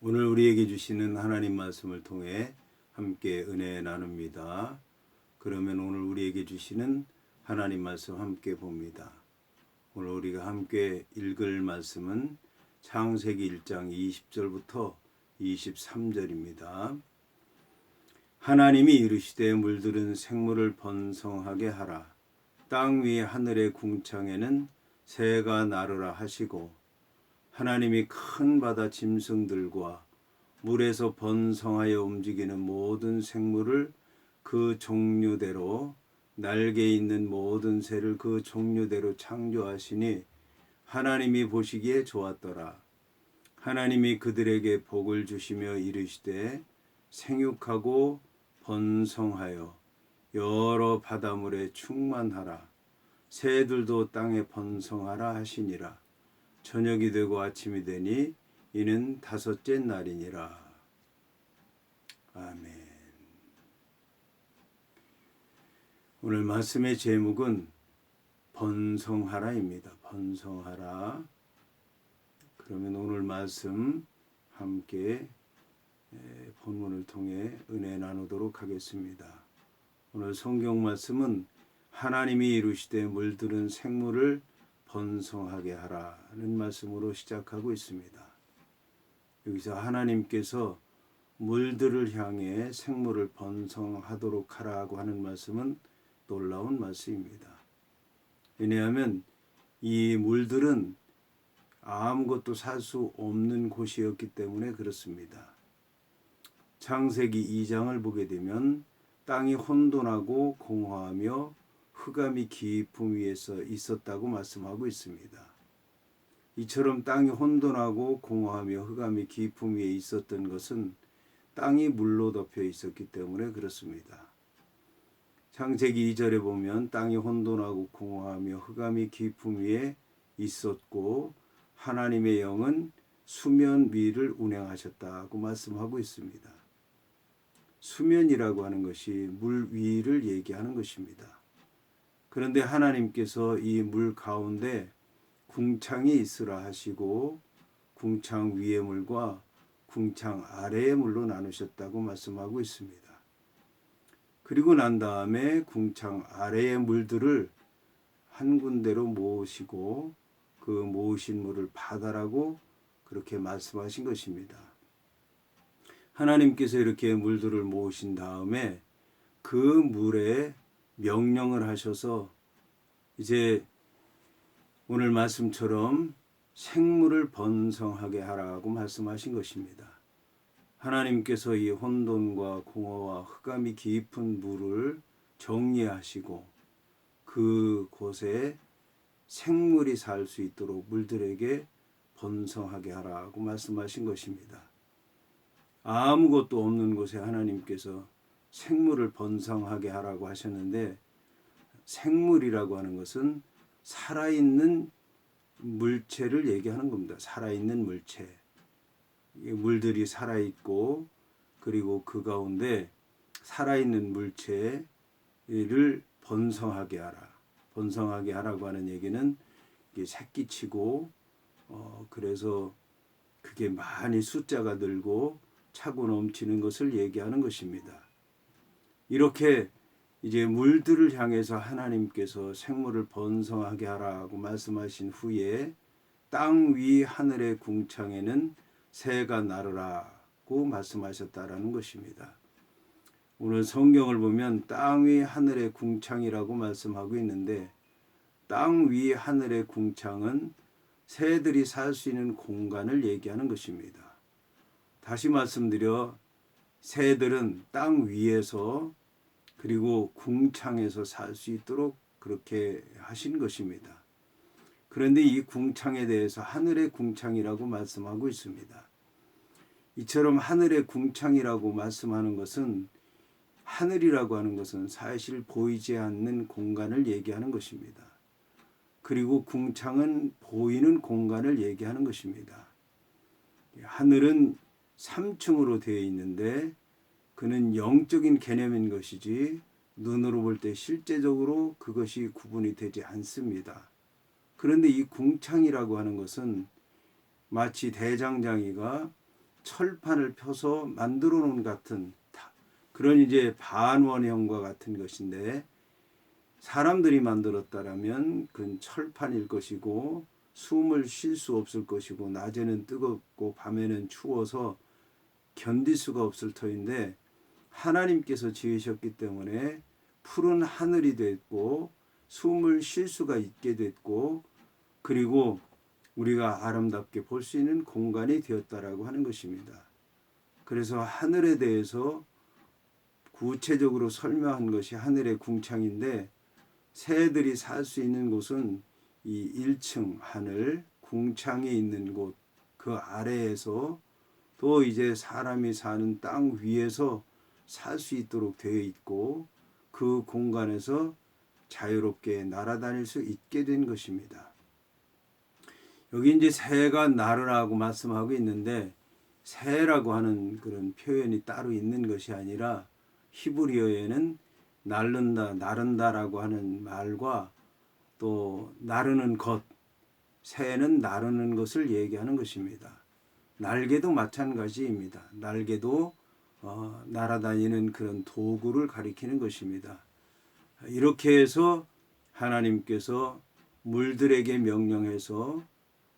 오늘 우리에게 주시는 하나님 말씀을 통해 함께 은혜 나눕니다. 그러면 오늘 우리에게 주시는 하나님 말씀 함께 봅니다. 오늘 우리가 함께 읽을 말씀은 창세기 1장 20절부터 23절입니다. 하나님이 이르시되 물들은 생물을 번성하게 하라. 땅 위 하늘의 궁창에는 새가 나르라 하시고 하나님이 큰 바다 짐승들과 물에서 번성하여 움직이는 모든 생물을 그 종류대로 날개 있는 모든 새를 그 종류대로 창조하시니 하나님이 보시기에 좋았더라. 하나님이 그들에게 복을 주시며 이르시되 생육하고 번성하여 여러 바다물에 충만하라. 새들도 땅에 번성하라 하시니라. 저녁이 되고 아침이 되니 이는 다섯째 날이니라. 아멘. 오늘 말씀의 제목은 번성하라입니다. 번성하라. 그러면 오늘 말씀 함께 본문을 통해 은혜 나누도록 하겠습니다. 오늘 성경 말씀은 하나님이 이루시되 물들은 생물을 번성하게 하라는 말씀으로 시작하고 있습니다. 여기서 하나님께서 물들을 향해 생물을 번성하도록 하라고 하는 말씀은 놀라운 말씀입니다. 왜냐하면 이 물들은 아무것도 살 수 없는 곳이었기 때문에 그렇습니다. 창세기 2장을 보게 되면 땅이 혼돈하고 공허하며 흑암이 깊음 위에서 있었다고 말씀하고 있습니다. 이처럼 땅이 혼돈하고 공허하며 흑암이 깊음 위에 있었던 것은 땅이 물로 덮여 있었기 때문에 그렇습니다. 창세기 2절에 보면 땅이 혼돈하고 공허하며 흑암이 깊음 위에 있었고 하나님의 영은 수면 위를 운행하셨다고 말씀하고 있습니다. 수면이라고 하는 것이 물 위를 얘기하는 것입니다. 그런데 하나님께서 이 물 가운데 궁창이 있으라 하시고 궁창 위의 물과 궁창 아래의 물로 나누셨다고 말씀하고 있습니다. 그리고 난 다음에 궁창 아래의 물들을 한 군데로 모으시고 그 모으신 물을 바다라고 그렇게 말씀하신 것입니다. 하나님께서 이렇게 물들을 모으신 다음에 그 물에 명령을 하셔서 이제 오늘 말씀처럼 생물을 번성하게 하라고 말씀하신 것입니다. 하나님께서 이 혼돈과 공허와 흑암이 깊은 물을 정리하시고 그곳에 생물이 살 수 있도록 물들에게 번성하게 하라고 말씀하신 것입니다. 아무것도 없는 곳에 하나님께서 생물을 번성하게 하라고 하셨는데 생물이라고 하는 것은 살아있는 물체를 얘기하는 겁니다. 살아있는 물체. 물들이 살아있고 그리고 그 가운데 살아있는 물체를 번성하게 하라. 번성하게 하라고 하는 얘기는 새끼치고 그래서 그게 많이 숫자가 늘고 차고 넘치는 것을 얘기하는 것입니다. 이렇게 이제 물들을 향해서 하나님께서 생물을 번성하게 하라고 말씀하신 후에 땅 위 하늘의 궁창에는 새가 나르라고 말씀하셨다라는 것입니다. 오늘 성경을 보면 땅 위 하늘의 궁창이라고 말씀하고 있는데 땅 위 하늘의 궁창은 새들이 살 수 있는 공간을 얘기하는 것입니다. 다시 말씀드려 새들은 땅 위에서 그리고 궁창에서 살 수 있도록 그렇게 하신 것입니다. 그런데 이 궁창에 대해서 하늘의 궁창이라고 말씀하고 있습니다. 이처럼 하늘의 궁창이라고 말씀하는 것은 하늘이라고 하는 것은 사실 보이지 않는 공간을 얘기하는 것입니다. 그리고 궁창은 보이는 공간을 얘기하는 것입니다. 하늘은 3층으로 되어 있는데 그는 영적인 개념인 것이지 눈으로 볼 때 실제적으로 그것이 구분이 되지 않습니다. 그런데 이 궁창이라고 하는 것은 마치 대장장이가 철판을 펴서 만들어 놓은 같은 그런 이제 반원형과 같은 것인데, 사람들이 만들었다라면 그건 철판일 것이고 숨을 쉴 수 없을 것이고 낮에는 뜨겁고 밤에는 추워서 견딜 수가 없을 터인데, 하나님께서 지으셨기 때문에 푸른 하늘이 됐고 숨을 쉴 수가 있게 됐고, 그리고 우리가 아름답게 볼 수 있는 공간이 되었다라고 하는 것입니다. 그래서 하늘에 대해서 구체적으로 설명한 것이 하늘의 궁창인데, 새들이 살 수 있는 곳은 이 1층 하늘 궁창이 있는 곳, 그 아래에서 또 이제 사람이 사는 땅 위에서 살 수 있도록 되어 있고, 그 공간에서 자유롭게 날아다닐 수 있게 된 것입니다. 여기 이제 새가 날으라고 말씀하고 있는데, 새라고 하는 그런 표현이 따로 있는 것이 아니라 히브리어에는 날른다, 나른다라고 하는 말과 또 나르는 것, 새는 나르는 것을 얘기하는 것입니다. 날개도 마찬가지입니다. 날개도 날아다니는 그런 도구를 가리키는 것입니다. 이렇게 해서 하나님께서 물들에게 명령해서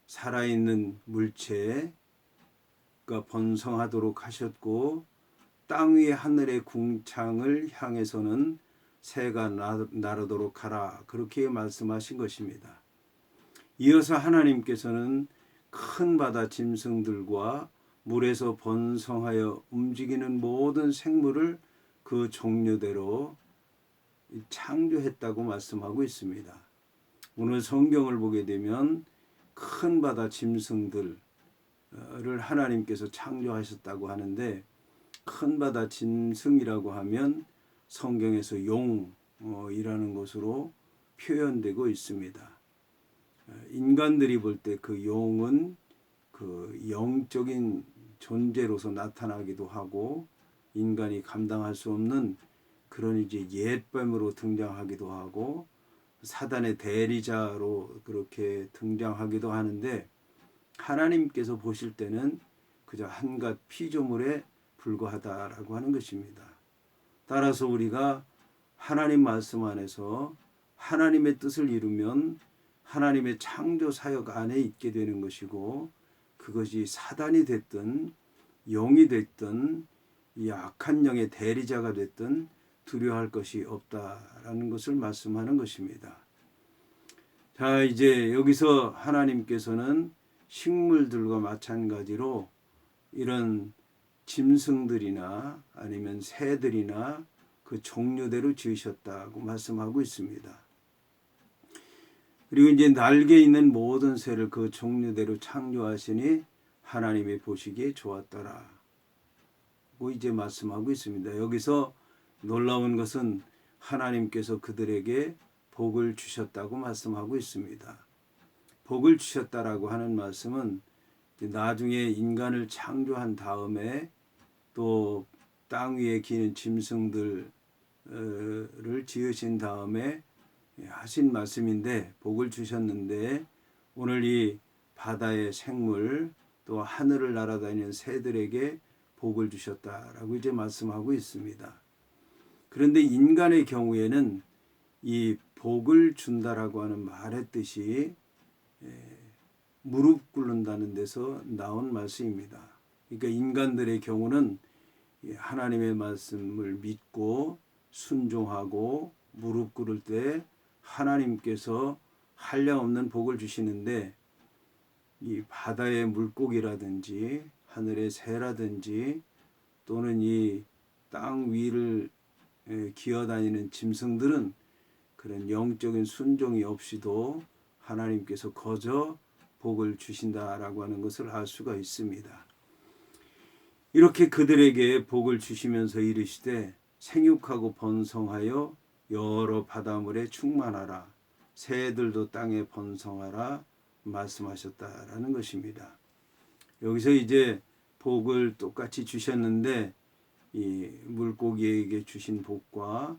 살아있는 물체가 번성하도록 하셨고, 땅 위의 하늘의 궁창을 향해서는 새가 나르도록 하라, 그렇게 말씀하신 것입니다. 이어서 하나님께서는 큰 바다 짐승들과 물에서 번성하여 움직이는 모든 생물을 그 종류대로 창조했다고 말씀하고 있습니다. 오늘 성경을 보게 되면 큰 바다 짐승들을 하나님께서 창조하셨다고 하는데, 큰 바다 짐승이라고 하면 성경에서 용이라는 것으로 표현되고 있습니다. 인간들이 볼 때 그 용은 그 영적인 존재로서 나타나기도 하고, 인간이 감당할 수 없는 그런 이제 옛뱀으로 등장하기도 하고, 사단의 대리자로 그렇게 등장하기도 하는데, 하나님께서 보실 때는 그저 한갓 피조물에 불과하다라고 하는 것입니다. 따라서 우리가 하나님 말씀 안에서 하나님의 뜻을 이루면 하나님의 창조 사역 안에 있게 되는 것이고, 그것이 사단이 됐든 영이 됐든 이 악한 영의 대리자가 됐든 두려워할 것이 없다라는 것을 말씀하는 것입니다. 자, 이제 여기서 하나님께서는 식물들과 마찬가지로 이런 짐승들이나 아니면 새들이나 그 종류대로 지으셨다고 말씀하고 있습니다. 그리고 이제 날개 있는 모든 새를 그 종류대로 창조하시니 하나님이 보시기에 좋았더라 고 이제 말씀하고 있습니다. 여기서 놀라운 것은 하나님께서 그들에게 복을 주셨다고 말씀하고 있습니다. 복을 주셨다라고 하는 말씀은 나중에 인간을 창조한 다음에 또 땅 위에 기는 짐승들을 지으신 다음에 하신 말씀인데, 복을 주셨는데 오늘 이 바다의 생물 또 하늘을 날아다니는 새들에게 복을 주셨다라고 이제 말씀하고 있습니다. 그런데 인간의 경우에는 이 복을 준다라고 하는 말의 뜻이 무릎 꿇는다는 데서 나온 말씀입니다. 그러니까 인간들의 경우는 하나님의 말씀을 믿고 순종하고 무릎 꿇을 때 하나님께서 한량없는 복을 주시는데, 이 바다의 물고기라든지 하늘의 새라든지 또는 이 땅 위를 기어다니는 짐승들은 그런 영적인 순종이 없이도 하나님께서 거저 복을 주신다라고 하는 것을 알 수가 있습니다. 이렇게 그들에게 복을 주시면서 이르시되 생육하고 번성하여 여러 바다물에 충만하라, 새들도 땅에 번성하라 말씀하셨다라는 것입니다. 여기서 이제 복을 똑같이 주셨는데, 이 물고기에게 주신 복과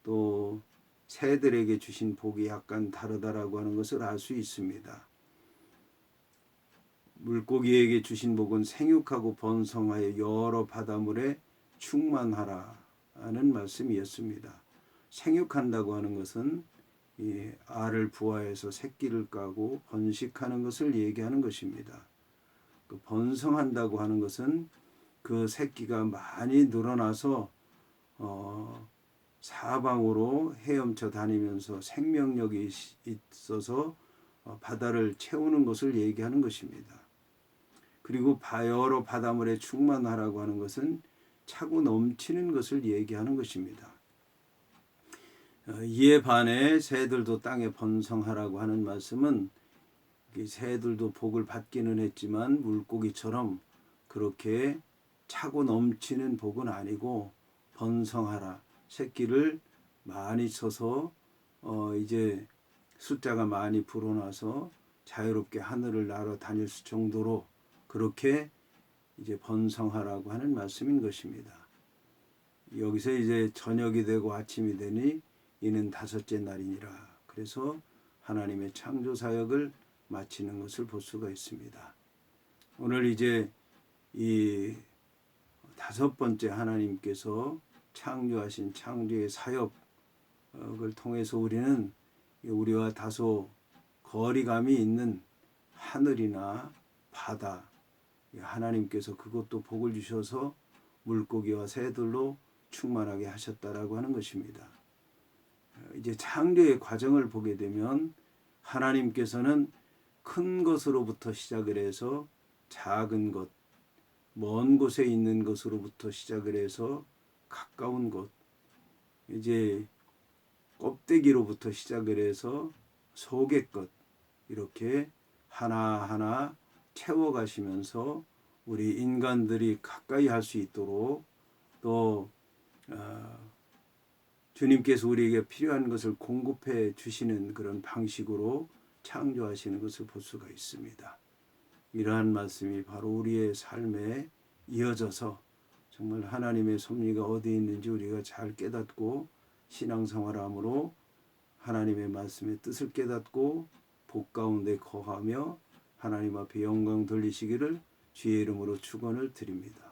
또 새들에게 주신 복이 약간 다르다라고 하는 것을 알 수 있습니다. 물고기에게 주신 복은 생육하고 번성하여 여러 바다물에 충만하라 하는 말씀이었습니다. 생육한다고 하는 것은 이 알을 부화해서 새끼를 까고 번식하는 것을 얘기하는 것입니다. 그 번성한다고 하는 것은 그 새끼가 많이 늘어나서 사방으로 헤엄쳐 다니면서 생명력이 있어서 바다를 채우는 것을 얘기하는 것입니다. 그리고 여러 바다물에 충만하라고 하는 것은 차고 넘치는 것을 얘기하는 것입니다. 이에 반해 새들도 땅에 번성하라고 하는 말씀은 새들도 복을 받기는 했지만 물고기처럼 그렇게 차고 넘치는 복은 아니고 번성하라, 새끼를 많이 쳐서 이제 숫자가 많이 불어나서 자유롭게 하늘을 날아 다닐 정도로 그렇게 이제 번성하라고 하는 말씀인 것입니다. 여기서 이제 저녁이 되고 아침이 되니 이는 다섯째 날이니라. 그래서 하나님의 창조 사역을 마치는 것을 볼 수가 있습니다. 오늘 이제 이 다섯 번째 하나님께서 창조하신 창조의 사역을 통해서 우리는 우리와 다소 거리감이 있는 하늘이나 바다, 하나님께서 그것도 복을 주셔서 물고기와 새들로 충만하게 하셨다라고 하는 것입니다. 이제 창조의 과정을 보게 되면 하나님께서는 큰 것으로부터 시작을 해서 작은 것, 먼 곳에 있는 것으로부터 시작을 해서 가까운 곳, 이제 껍데기로부터 시작을 해서 속의 것, 이렇게 하나하나 채워가시면서 우리 인간들이 가까이 할 수 있도록 또 주님께서 우리에게 필요한 것을 공급해 주시는 그런 방식으로 창조하시는 것을 볼 수가 있습니다. 이러한 말씀이 바로 우리의 삶에 이어져서 정말 하나님의 섭리가 어디 있는지 우리가 잘 깨닫고 신앙생활함으로 하나님의 말씀의 뜻을 깨닫고 복 가운데 거하며 하나님 앞에 영광 돌리시기를 주의 이름으로 축원을 드립니다.